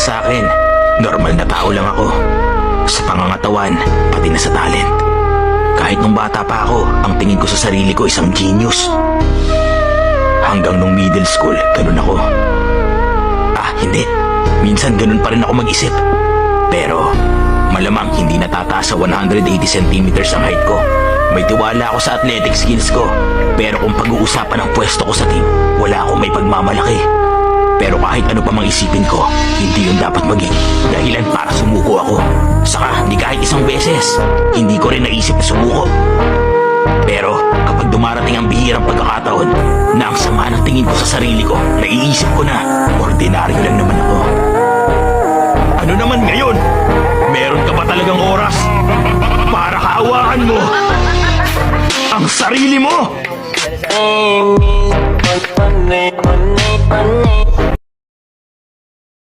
sa akin, normal na tao lang ako. Sa pangangatawan, pati na sa talent. Kahit nung bata pa ako, ang tingin ko sa sarili ko isang genius. Hanggang nung middle school, ganun ako. Hindi. Minsan ganun pa rin ako mag-isip. Pero, malamang hindi natataas sa 180 centimeters ang height ko. May tiwala ako sa athletic skills ko. Pero kung pag-uusapan ang pwesto ko sa team, wala akong may pagmamalaki. Pero kahit ano pa mang isipin ko, hindi yun dapat maging dahilan para sumuko ako. Saka, di kahit isang beses, hindi ko rin naisip na sumuko. Pero kapag dumarating ang bihirang pagkakataon na ang sama ng tingin ko sa sarili ko, naiisip ko na ordinaryo lang naman ako. Ano naman ngayon? Meron ka ba talagang oras para kaawaan mo ang sarili mo? Money, money, money, money.